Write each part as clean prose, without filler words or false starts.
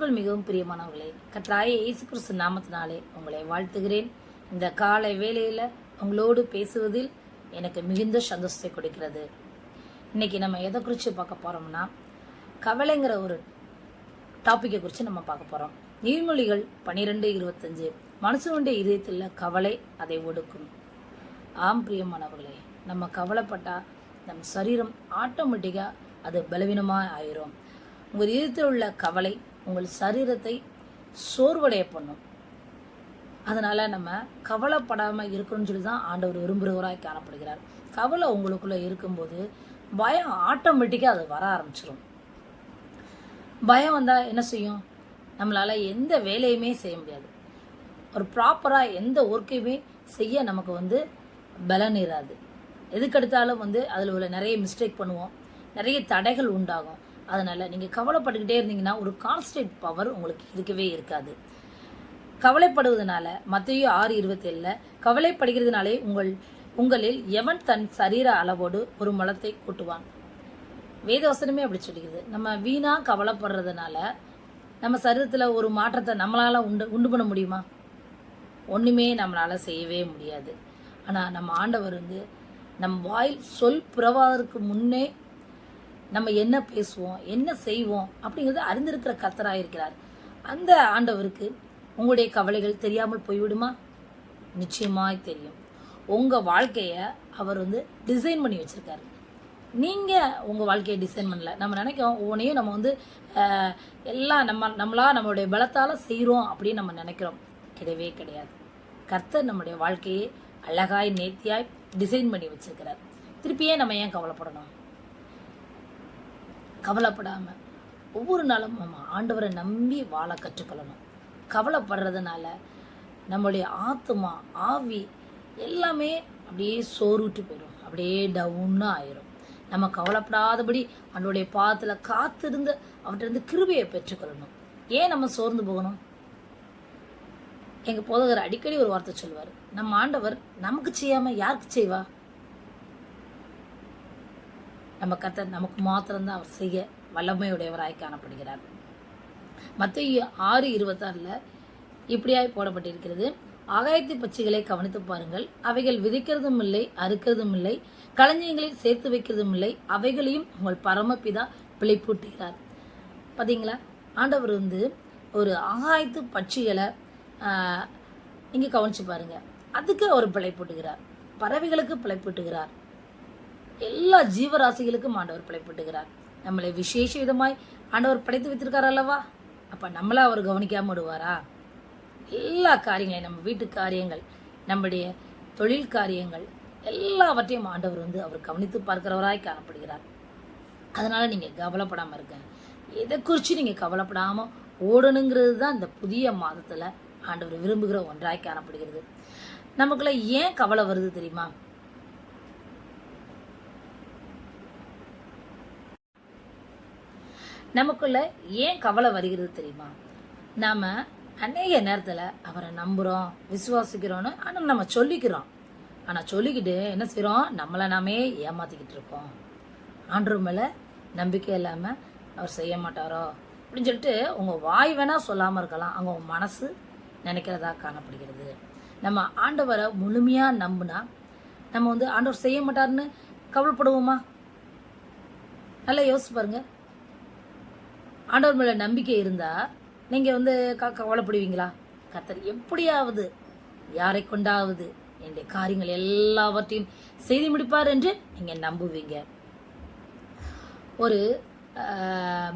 கிறிஸ்துக்குள் மிகவும் பிரியமானவர்களே, கர்த்தராகிய இயேசு கிறிஸ்து நாமத்தினாலே உங்களை வாழ்த்துகிறேன். இந்த காலை வேளையில் உங்களோடு பேசுவதில் எனக்கு மிகுந்த சந்தோஷத்தை கொடுக்கிறது. இன்னைக்கு நம்ம எதை குறித்து பார்க்க போகிறோம்னா, கவலைங்கிற ஒரு டாப்பிக்கை குறித்து நம்ம பார்க்க போகிறோம். நீர்மொழிகள் 12:25, மனுஷனுடைய இதயத்தில் கவலை அதை ஒடுக்கும். ஆம் பிரியமானவர்களே, நம்ம கவலைப்பட்டால் நம் சரீரம் ஆட்டோமேட்டிக்காக அது பலவீனமாக ஆயிரும். உங்கள் இதயத்தில் உள்ள கவலை உங்கள் சரீரத்தை சோர்வடைய பண்ணும். அதனால் நம்ம கவலைப்படாமல் இருக்கணும்னு சொல்லி தான் ஆண்டவர் விரும்புகிறவராய் காணப்படுகிறார். கவலை உங்களுக்குள்ளே இருக்கும்போது பயம் ஆட்டோமேட்டிக்காக அது வர ஆரம்பிச்சிடும். பயம் வந்தால் என்ன செய்யும்? நம்மளால் எந்த வேலையுமே செய்ய முடியாது. ஒரு ப்ராப்பராக எந்த ஒர்க்கையுமே செய்ய நமக்கு பலன் இராது. எதுக்கெடுத்தாலும் அதில் உள்ள நிறைய மிஸ்டேக் பண்ணுவோம், நிறைய தடைகள் உண்டாகும். அதனால் நீங்கள் கவலைப்பட்டுக்கிட்டே இருந்தீங்கன்னா ஒரு கான்ஸ்டன்ட் பவர் உங்களுக்கு இருக்கவே இருக்காது. கவலைப்படுவதனால மத்தேயு 6:27 கவலைப்படுகிறதுனாலே உங்களில் எவன் தன் சரீர அளவோடு ஒரு முளத்தை கூட்டுவான். வேதவசனமே அப்படி சொல்லிக்கிறது. நம்ம வீணாக கவலைப்படுறதுனால நம்ம சரீரத்தில் ஒரு மாற்றத்தை நம்மளால் உண்டு பண்ண முடியுமா? ஒன்றுமே நம்மளால் செய்யவே முடியாது. ஆனால் நம்ம ஆண்டவர் நம் வாயில் சொல் புறவாதற்கு முன்னே நம்ம என்ன பேசுவோம், என்ன செய்வோம் அப்படிங்கிறது அறிந்திருக்கிற கர்த்தராக இருக்கிறார். அந்த ஆண்டவருக்கு உங்களுடைய கவலைகள் தெரியாமல் போய்விடுமா? நிச்சயமாய் தெரியும். உங்கள் வாழ்க்கையை அவர் டிசைன் பண்ணி வச்சுருக்காரு. நீங்கள் உங்கள் வாழ்க்கையை டிசைன் பண்ணல. நம்ம நினைக்கிறோம் ஒவ்வொன்றையும் நம்ம எல்லாம் நம்மளுடைய பலத்தால் செய்கிறோம் அப்படின்னு நம்ம நினைக்கிறோம். கிடையவே கிடையாது. கர்த்தர் நம்முடைய வாழ்க்கையை அழகாய் நேர்த்தியாய் டிசைன் பண்ணி வச்சிருக்கிறார். திருப்பியே நம்ம ஏன் கவலைப்படணும்? கவலைப்படாமல் ஒவ்வொரு நாளும் நம்ம ஆண்டவரை நம்பி வாழ கற்றுக்கொள்ளணும். கவலைப்படுறதுனால நம்மளுடைய ஆத்மா ஆவி எல்லாமே அப்படியே சோர்வுட்டு போயிடும், அப்படியே டவுன்னாக ஆயிரும். நம்ம கவலைப்படாதபடி அவனுடைய பாதத்தில் காத்திருந்து அவர்கிட்ட கிருபையை பெற்றுக்கொள்ளணும். ஏன் நம்ம சோர்ந்து போகணும்? எங்கள் போதகர் அடிக்கடி ஒரு வார்த்தை சொல்லுவார், நம்ம ஆண்டவர் நமக்கு செய்யாமல் யாருக்கு செய்வா? நம்ம கர்த்தர் நமக்கு மாத்திரம்தான் அவர் செய்ய வல்லமையுடையவராய் காணப்படுகிறார். மத்தேயு 6:26 இப்படியாய் போடப்பட்டிருக்கிறது, ஆகாயத்து பட்சிகளை கவனித்து பாருங்கள், அவைகள் விதைக்கிறதும் இல்லை, அறுக்கிறதும் இல்லை, களஞ்சியங்களில் சேர்த்து வைக்கிறதும் இல்லை, அவைகளையும் உங்கள் பரமபிதா பிழைப்பூட்டுகிறார். பார்த்தீங்களா? ஆண்டவர் ஒரு ஆகாயத்து பட்சிகளை இங்கே கவனிச்சு பாருங்க, அதுக்கு அவர் பிழைப்பூட்டுகிறார். பறவைகளுக்கு பிழைப்பூட்டுகிறார். எல்லா ஜீவராசிகளுக்கும் ஆண்டவர் பிழைப்பட்டுகிறார். நம்மளை விசேஷ விதமாய் ஆண்டவர் படைத்து வைத்திருக்கார் அல்லவா? அப்போ நம்மளை அவர் கவனிக்காம விடுவாரா? எல்லா காரியங்களையும், நம்ம வீட்டு காரியங்கள், நம்முடைய தொழில் காரியங்கள் எல்லாவற்றையும் ஆண்டவர் அவர் கவனித்து பார்க்கிறவராய் காணப்படுகிறார். அதனால நீங்கள் கவலைப்படாமல் இருக்க. எதை குறித்து நீங்கள் கவலைப்படாமல் ஓடணுங்கிறது தான் இந்த புதிய மாதத்தில் ஆண்டவர் விரும்புகிற ஒன்றாய் காணப்படுகிறது. நமக்குள்ள ஏன் கவலை வருது தெரியுமா? நமக்குள்ள ஏன் கவலை வருகிறது தெரியுமா? நாம் அநேக நேரத்தில் அவரை நம்புகிறோம், விசுவாசிக்கிறோன்னு ஆனால் நம்ம சொல்லிக்கிறோம். ஆனால் சொல்லிக்கிட்டு என்ன செய்கிறோம்? நம்மளை நாமே ஏமாற்றிக்கிட்டு இருக்கோம். ஆண்டவர் மேலே நம்பிக்கை இல்லாமல் அவர் செய்ய மாட்டாரோ அப்படின்னு சொல்லிட்டு உங்கள் வாய் வேணால் சொல்லாமல் இருக்கலாம், அங்கே உங்கள் மனசு நினைக்கிறதா காணப்படுகிறது. நம்ம ஆண்டவரை முழுமையாக நம்புனா நம்ம ஆண்டவர் செய்ய மாட்டாருன்னு கவலைப்படுவோமா? நல்லா யோசிச்சு பாருங்க. ஆண்டவர் மேலே நம்பிக்கை இருந்தால் நீங்கள் கவலைப்படுவீங்களா? கர்த்தர் எப்படியாவது யாரை கொண்டாவது என்னுடைய காரியங்கள் எல்லாவற்றையும் செய்து முடிப்பார் என்று நீங்கள் நம்புவீங்க. ஒரு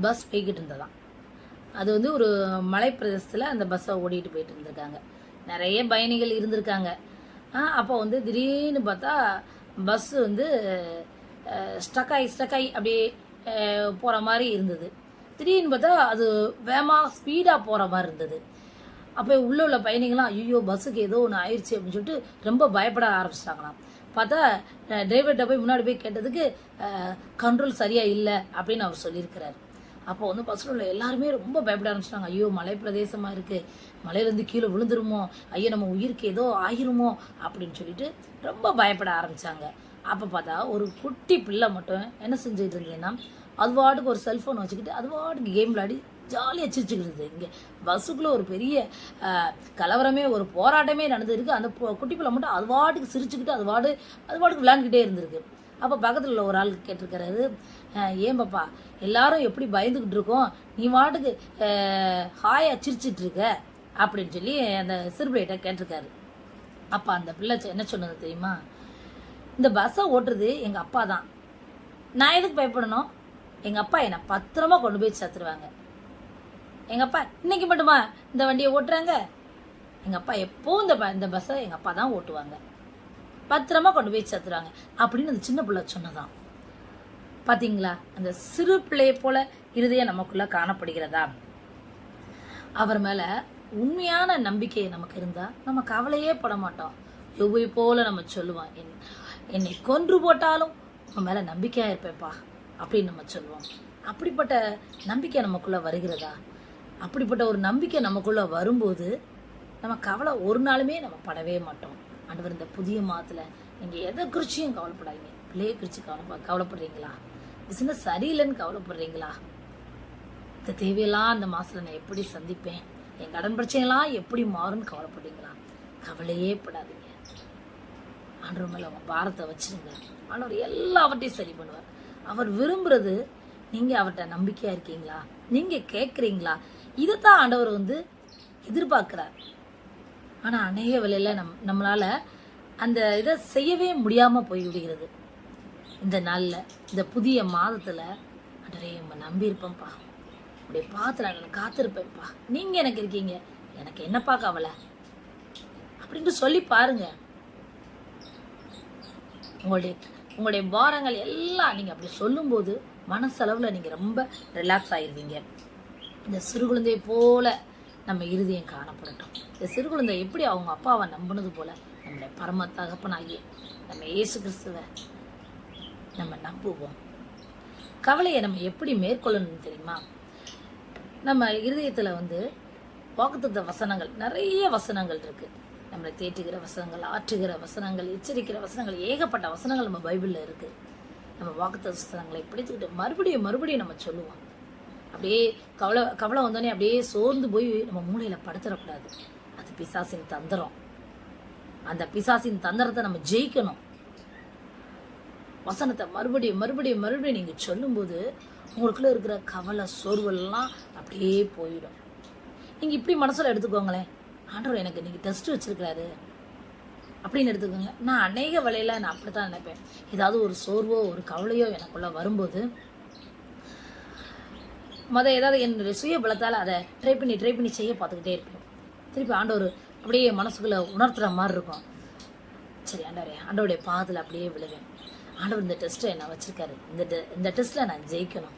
பஸ் போய்கிட்டு இருந்ததாம். அது ஒரு மலை பிரதேசத்தில் அந்த பஸ்ஸை ஓடிட்டு போயிட்டு இருந்திருக்காங்க. நிறைய பயணிகள் இருந்திருக்காங்க. அப்போ திடீர்னு பார்த்தா பஸ்ஸு ஸ்டக்காகி அப்படியே போகிற மாதிரி இருந்தது. திடீர்னு பார்த்தா அது வேகமாக ஸ்பீடாக போகிற மாதிரி இருந்தது. அப்போ உள்ள பயணிகள்லாம் ஐயோ பஸ்ஸுக்கு ஏதோ ஒன்று ஆயிடுச்சு அப்படின்னு சொல்லிட்டு ரொம்ப பயப்பட ஆரம்பிச்சிட்டாங்களாம். பார்த்தா டிரைவர்கிட்ட போய் முன்னாடி போய் கேட்டதுக்கு கண்ட்ரோல் சரியாக இல்லை அப்படின்னு அவர் சொல்லியிருக்கிறாரு. அப்போ பஸ்ஸில் உள்ள எல்லாருமே ரொம்ப பயப்பட ஆரம்பிச்சிட்டாங்க. ஐயோ மலை பிரதேசமாக இருக்குது, மலையிலேருந்து கீழே விழுந்துருமோ, ஐயோ நம்ம உயிருக்கு ஏதோ ஆகிருமோ அப்படின்னு சொல்லிட்டு ரொம்ப பயப்பட ஆரம்பித்தாங்க. அப்போ பார்த்தா ஒரு குட்டி பிள்ளை மட்டும் என்ன செஞ்சுட்டு இருந்தீங்கன்னா, அது வாட்டுக்கு ஒரு செல்ஃபோன் வச்சுக்கிட்டு அது வாட்டுக்கு கேம் விளையாடி ஜாலியாக சிரிச்சுக்கிட்டு. இங்கே பஸ்ஸுக்குள்ளே ஒரு பெரிய கலவரமே, ஒரு போராட்டமே நடந்துருக்கு. அந்த குட்டி பிள்ளை மட்டும் அது பாட்டுக்கு சிரிச்சுக்கிட்டு அது பாட்டுக்கு விளையாண்டுக்கிட்டே இருந்திருக்கு. அப்போ பக்கத்தில் உள்ள ஒரு ஆள் கேட்டிருக்கிறாரு, ஏன் பாப்பா எல்லாரும் எப்படி பயந்துக்கிட்டு இருக்கோம், நீ பாட்டுக்கு ஹாயாக சிரிச்சிட்டு இருக்க அப்படின்னு சொல்லி அந்த சிறுபிள்ளைகிட்ட கேட்டிருக்காரு. அப்போ அந்த பிள்ளை என்ன சொன்னது தெரியுமா, இந்த பஸ்ஸை ஓட்டுறது எங்கள் அப்பா தான், நான் எதுக்கு பயப்படணும், எங்கள் அப்பா என்னை பத்திரமா கொண்டு போய் சேர்த்துருவாங்க. எங்கள் அப்பா இன்னைக்கு மட்டுமா இந்த வண்டியை ஓட்டுறாங்க, எங்கள் அப்பா எப்போவும் இந்த பஸ்ஸை எங்கள் அப்பா தான் ஓட்டுவாங்க, பத்திரமா கொண்டு போய் சேர்த்துருவாங்க அப்படின்னு அந்த சின்ன பிள்ளை சொன்னதான். பார்த்தீங்களா, அந்த சிறு பிள்ளையை போல இருதயம் நமக்குள்ள காணப்படுகிறதா? அவர் மேலே உண்மையான நம்பிக்கை நமக்கு இருந்தால் நம்ம கவலையே பட மாட்டோம். யோபை போல நம்ம சொல்லுவோம், என்னை கொன்று போட்டாலும் உன் மேலே நம்பிக்கையாக இருப்பேப்பா அப்படின்னு நம்ம சொல்லுவோம். அப்படிப்பட்ட நம்பிக்கை நமக்குள்ளே வருகிறதா? அப்படிப்பட்ட ஒரு நம்பிக்கை நமக்குள்ளே வரும்போது நம்ம கவலை ஒரு நாளுமே நம்ம படவே மாட்டோம். ஆண்டவர் இந்த புதிய மாதத்தில் நீங்கள் எதை குறிச்சியும் கவலைப்படாதீங்க. பிள்ளையை குறித்து கவலைப்படுறீங்களா? பிஸ்னஸ் சரியில்லைன்னு கவலைப்படுறீங்களா? இந்த தேவையெல்லாம் அந்த மாதத்தில் நான் எப்படி சந்திப்பேன், என் கடன் பிரச்சனைலாம் எப்படி மாறும்னு கவலைப்படுறீங்களா? கவலையே படாதீங்க. ஆண்டவர் மேலே அவங்க பாரத்தை வச்சுருங்க. ஆண்டவர் எல்லாவற்றையும் சரி பண்ணுவார். அவர் விரும்புறது நீங்கள் அவர்கிட்ட நம்பிக்கையாக இருக்கீங்களா, நீங்கள் கேட்குறீங்களா? இதைத்தான் ஆண்டவர் எதிர்பார்க்குறார். ஆனால் அநேக வேளையில் நம்மளால் அந்த இதை செய்யவே முடியாமல் போய்விடுகிறது. இந்த நாளில் இந்த புதிய மாதத்தில் ஆண்டவரே உங்களை நம்பியிருப்பேன்ப்பா, உடைய பாத்தில் நான் காத்திருப்பேன்ப்பா, நீங்கள் எனக்கு இருக்கீங்க, எனக்கு என்னப்பா கவலை அப்படின்ட்டு சொல்லி பாருங்க. உங்களுடைய பாரங்கள் எல்லாம் நீங்கள் அப்படி சொல்லும்போது மனசளவில் நீங்கள் ரொம்ப ரிலாக்ஸ் ஆகிடுவீங்க. இந்த சிறு குழந்தையை போல நம்ம இருதயம் காணப்படட்டும். இந்த சிறு குழந்தை எப்படி அவங்க அப்பாவை நம்பினது போல நம்முடைய பரம தகப்பனாகிய நம்ம இயேசு கிறிஸ்துவை நம்ம நம்புவோம். கவலையை நம்ம எப்படி மேற்கொள்ளணும்னு தெரியுமா? நம்ம இருதயத்தில் வாக்குத்தத்த வசனங்கள், நிறைய வசனங்கள் இருக்கு. நம்மளை தேற்றுகிற வசனங்கள், ஆற்றுகிற வசனங்கள், எச்சரிக்கிற வசனங்கள், ஏகப்பட்ட வசனங்கள் நம்ம பைபிளில் இருக்கு. நம்ம வாக்குத்தத்த வசனங்களை பிடித்துக்கிட்டு மறுபடியும் நம்ம சொல்லுவோம். அப்படியே கவலை வந்தோடனே அப்படியே சோர்ந்து போய் நம்ம மூளையில் படுத்துடக்கூடாது. அது பிசாசின் தந்திரம். அந்த பிசாசின் தந்திரத்தை நம்ம ஜெயிக்கணும். வசனத்தை மறுபடியும் நீங்கள் சொல்லும்போது உங்களுக்குள்ள இருக்கிற கவலை சோர்வெல்லாம் அப்படியே போயிடும். நீங்கள் இப்படி மனசில் எடுத்துக்கோங்களேன், ஆண்டவர் எனக்கு இன்னைக்கு டெஸ்ட் வச்சிருக்கிறாரு அப்படின்னு எடுத்துக்கோங்க. நான் அநேக வேளையில் நான் அப்படி தான் நினைப்பேன். ஏதாவது ஒரு சோர்வோ ஒரு கவலையோ எனக்குள்ள வரும்போது ஏதாவது என்னுடைய சுய பலத்தால் அதை ட்ரை பண்ணி செய்ய பார்த்துக்கிட்டே இருப்பேன். திருப்பி ஆண்டவர் அப்படியே மனசுக்குள்ளே உணர்த்துற மாதிரி இருக்கும். சரி ஆண்டவருடைய பாதத்தில் அப்படியே விழுவேன். ஆண்டவர் இந்த டெஸ்ட்டை என்ன வச்சிருக்காரு, இந்த டெஸ்ட்டில் நான் ஜெயிக்கணும்,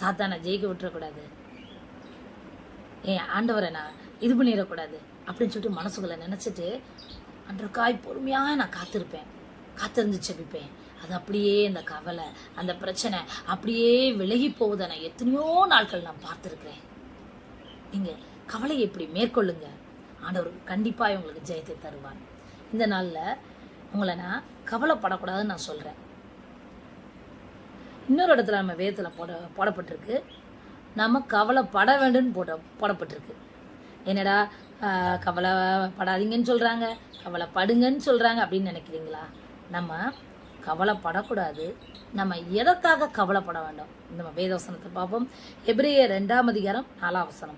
சாத்தானை ஜெயிக்க விட்டுறக்கூடாது, ஆண்டவரை நான் இது பண்ணிடக்கூடாது அப்படின்னு சொல்லிட்டு மனசுக்குள்ளே நினச்சிட்டு அன்றைக்காய் பொறுமையாக நான் காத்திருந்து செபிப்பேன். அது அப்படியே அந்த கவலை, அந்த பிரச்சனை அப்படியே விலகி போவதை நான் எத்தனையோ நாட்கள் நான் பார்த்துருக்கிறேன். நீங்கள் கவலையை எப்படி மேற்கொள்ளுங்க, ஆண்டவர் கண்டிப்பாக உங்களுக்கு ஜெயத்தை தருவார். இந்த நாளில் உங்களை நான் கவலைப்படக்கூடாதுன்னு நான் சொல்கிறேன். இன்னொரு இடத்துல நம்ம வேதத்தில் போடப்பட்டிருக்கு, நம்ம கவலைப்பட வேண்டும்னு போடப்பட்டிருக்கு. என்னடா கவலைப்படாதீங்கன்னு சொல்கிறாங்க, கவலைப்படுங்கன்னு சொல்கிறாங்க அப்படின்னு நினைக்கிறீங்களா? நம்ம கவலைப்படக்கூடாது. நம்ம எதற்காக கவலைப்பட வேண்டும்? நம்ம வேதவசனத்தை பார்ப்போம். எபிரேயர் 2:4.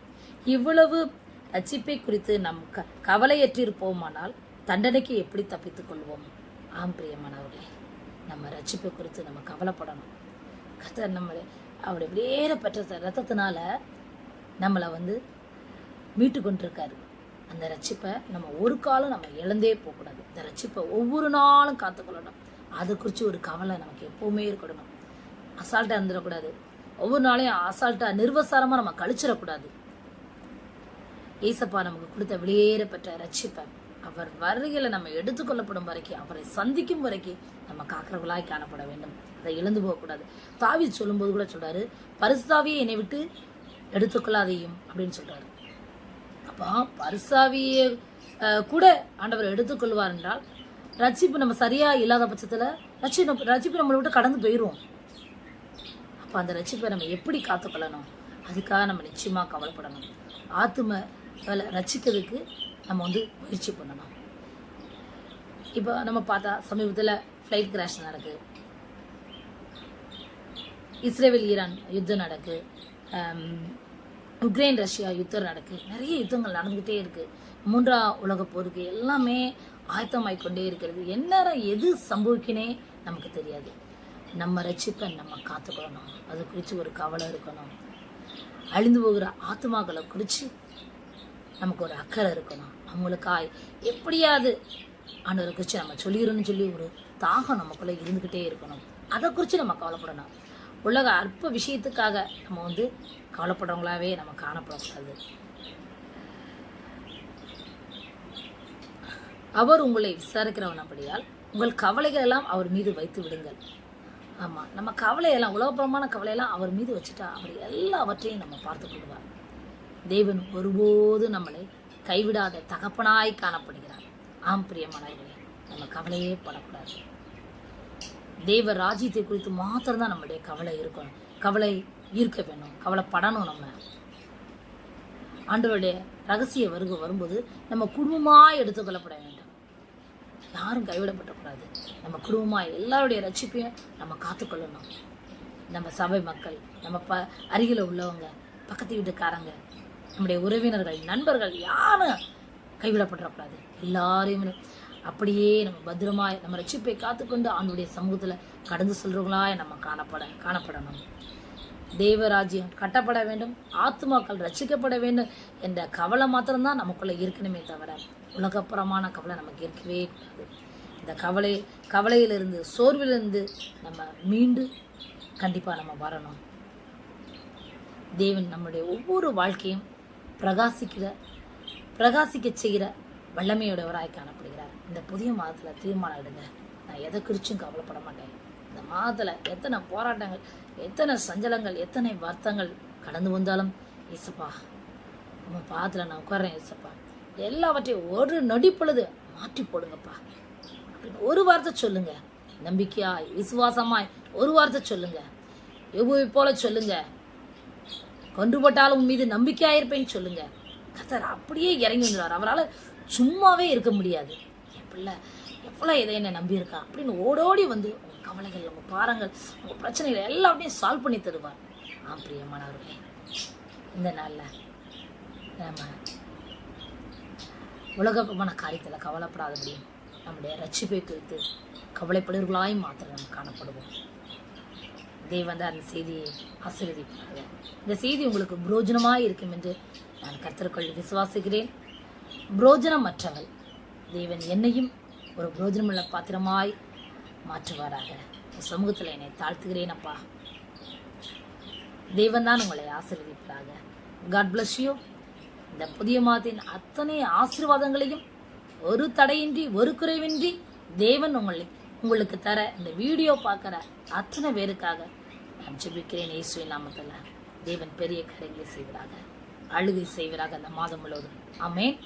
இவ்வளவு ரட்சிப்பை குறித்து நம் கவலையற்றிருப்போமானால் தண்டனைக்கு எப்படி தப்பித்துக் கொள்வோம்? ஆம் பிரியமானவர்களே, நம்ம ரட்சிப்பை குறித்து நம்ம கவலைப்படணும். கர்த்தர் நம்மளை அவருடைய வேற பெற்ற ரத்தத்தினால நம்மளை மீட்டு கொண்டிருக்காரு. அந்த ரட்சிப்பை நம்ம ஒரு காலம் நம்ம இழந்தே போகக்கூடாது. இந்த ரட்சிப்பை ஒவ்வொரு நாளும் காத்துக்கொள்ளணும். அதை குறித்து ஒரு கவலை நமக்கு எப்போவுமே இருக்கணும். அசால்ட்டாக இருந்துடக்கூடாது. ஒவ்வொரு நாளையும் அசால்ட்டாக நிர்வசாரமாக நம்ம கழிச்சிடக்கூடாது. ஏசப்பா நமக்கு கொடுத்த வெளியேற பெற்ற ரட்சிப்பை அவர் வருகையில் நம்ம எடுத்துக்கொள்ளப்படும் வரைக்கும், அவரை சந்திக்கும் வரைக்கும் நம்ம காக்கிறவர்களாய் காணப்பட வேண்டும். அதை இழந்து போகக்கூடாது. தாவீது சொல்லும்போது கூட சொல்றாரு, பரிசுத்தாவியை என்னை விட்டு எடுத்துக்கொள்ளாதையும் அப்படின்னு சொல்றாரு. அப்போ பரிசுத்தாவியை கூட ஆண்டவர் எடுத்துக்கொள்வார் என்றால் ரட்சிப்பு நம்ம சரியா இல்லாத பட்சத்தில் ரட்சிப்பு நம்மளை விட்டு கடந்து போயிடுவோம். அப்போ அந்த ரட்சிப்பை நம்ம எப்படி காத்துக்கொள்ளணும்? அதுக்காக நம்ம நிச்சயமாக கவலைப்படணும். ஆத்தும ரட்சிக்கிறதுக்கு நம்ம முயற்சி பண்ணணும். இப்போ நம்ம பார்த்தா சமீபத்தில் ஃப்ளைட் கிராஷ் நடக்குது, இஸ்ரேல் ஈரான் யுத்தம் நடக்குது, உக்ரைன் ரஷ்யா யுத்தம் நடக்குது, நிறைய யுத்தங்கள் நடந்துக்கிட்டே இருக்குது. 3ஆம் உலக போருக்கு எல்லாமே ஆயத்தமாகிக்கொண்டே இருக்கிறது. என்ன எது சம்பவிக்கினே நமக்கு தெரியாது. நம்ம ரட்சிப்பை நம்ம காத்துக்கொள்ளணும். அது குறித்து ஒரு கவலை இருக்கணும். அழிந்து போகிற ஆத்மாக்களை குறித்து நமக்கு ஒரு அக்கறை இருக்கணும். அவங்களுக்காய் எப்படியாவது ஆண்டவரை குறித்து நம்ம சொல்லிடணும்னு சொல்லி ஒரு தாகம் நமக்குள்ளே இருந்துக்கிட்டே இருக்கணும். அதை குறித்து நம்ம கவலைப்படணும். உலக அற்ப விஷயத்துக்காக நம்ம கவலைப்படுறவங்களாவே நம்ம காணப்படக்கூடாது. அவர் உங்களை விசாரிக்கிறவனபடியால் உங்கள் கவலைகள் எல்லாம் அவர் மீது வைத்து விடுங்கள். ஆமாம், நம்ம கவலையெல்லாம், உலகப்புறமான கவலையெல்லாம் அவர் மீது வச்சுட்டா அவர் எல்லாவற்றையும் நம்ம பார்த்து கொள்வார். தேவன் ஒருபோது நம்மளை கைவிடாத தகப்பனாய் காணப்படுகிறார். ஆம் பிரியமானவர்களே, நம்ம கவலையே படக்கூடாது. தேவ ராஜ்யத்தை குறித்து மாத்திரம்தான் நம்மளுடைய கவலை இருக்கணும். கவலை ஈர்க்க வேணும், கவலைப்படணும். நம்ம ஆண்டவருடைய ரகசிய வருகை வரும்போது நம்ம குடும்பமாய் எடுத்துக்கொள்ளப்பட வேண்டும். யாரும் கைவிடப்படக்கூடாது. நம்ம குடும்பமாக எல்லாருடைய ரட்சிப்பையும் நம்ம காத்துக்கொள்ளணும். நம்ம சபை மக்கள், நம்ம அருகில் உள்ளவங்க, பக்கத்து வீட்டுக்காரங்க, நம்முடைய உறவினர்கள், நண்பர்கள் யாரும் கைவிடப்படக்கூடாது. எல்லாரையும் அப்படியே நம்ம பத்திரமாய் நம்ம ரட்சிப்பை காத்துக்கொண்டு ஆண்டுடைய சமூகத்தில் கடந்து சொல்றவங்களாய் நம்ம காணப்படணும். தேவராஜ்யம் கட்டப்பட வேண்டும், ஆத்மாக்கள் ரட்சிக்கப்பட வேண்டும் என்ற கவலை மாத்திரம்தான் நமக்குள்ள இருக்கணுமே தவிர உலகப்புறமான கவலை நமக்கு இருக்கவே கூடாது. இந்த கவலையிலிருந்து, சோர்விலிருந்து நம்ம மீண்டு கண்டிப்பாக நம்ம வரணும். தேவன் நம்முடைய ஒவ்வொரு வாழ்க்கையும் பிரகாசிக்க செய்கிற வல்லமையுடையவராய் காணப்படுகிறார். இந்த புதிய மாதத்தில் தீர்மானம் எடுங்க. நான் எதை குறிச்சும் கவலைப்பட மாட்டேன். இந்த மாதத்தில் எத்தனை போராட்டங்கள், எத்தனை சஞ்சலங்கள், எத்தனை வருத்தங்கள் கடந்து வந்தாலும், ஏசப்பா உன் பாதத்தில் நான் உட்கார்றேன், ஏசப்பா எல்லாவற்றையும் ஒரு நொடி பொழுது மாற்றி போடுங்கப்பா அப்படின்னு ஒரு வார்த்தை சொல்லுங்க. நம்பிக்கையாய், விசுவாசமாய் ஒரு வார்த்தை சொல்லுங்க. யோபுவை போல சொல்லுங்க. கொன்றுபட்டாலும் உன் மீது நம்பிக்கையாயிருப்பேன்னு சொல்லுங்க. கர்த்தர் அப்படியே இறங்கி வந்துடுவார். அவரால் சும்மாவே இருக்க முடியாது. என் பிள்ளை எவ்வளோ இதை என்னை நம்பியிருக்கா அப்படின்னு ஓடோடி வந்து உங்கள் கவலைகள், உங்கள் பாரங்கள், உங்கள் பிரச்சனைகள் எல்லாத்தையும் சால்வ் பண்ணி தருவார். பிரியமானவர்களே, இந்த நாளில் நம்ம உலகமான காரியத்தில் கவலைப்படாதபடி நம்முடைய ரட்சிப்பை குறித்து கவலைப்படுவர்களாய் மாத்திரம் நம்ம காணப்படுவோம். தேவன் அந்த செய்தியை ஆசீர்வதிப்பாங்க. இந்த செய்தி உங்களுக்கு புரோஜனமாக இருக்கும் என்று நான் கர்த்தருக்குள் விசுவாசிக்கிறேன். புரோஜனமற்றவள் தேவன் என்னையும் ஒரு புரோஜனமுள்ள பாத்திரமாய் மாற்றுவாராக. சமூகத்தில் என்னை தாழ்த்துகிறேன் அப்பா. தேவன் தான் உங்களை ஆசீர்வதிப்பாங்க. God bless you. இந்த புதிய மாதத்தின் அத்தனை ஆசீர்வாதங்களையும் ஒரு தடையின்றி, ஒரு குறைவின்றி தேவன் உங்களுக்கு தர இந்த வீடியோ பார்க்குற அத்தனை பேருக்காக நான் ஜெபிக்கிறேன். இயேசுவின் நாமத்தில் தேவன் பெரிய காரியங்களை செய்வராக, அழுகை செய்வராக அந்த மாதம் முழுவதும். ஆமென்.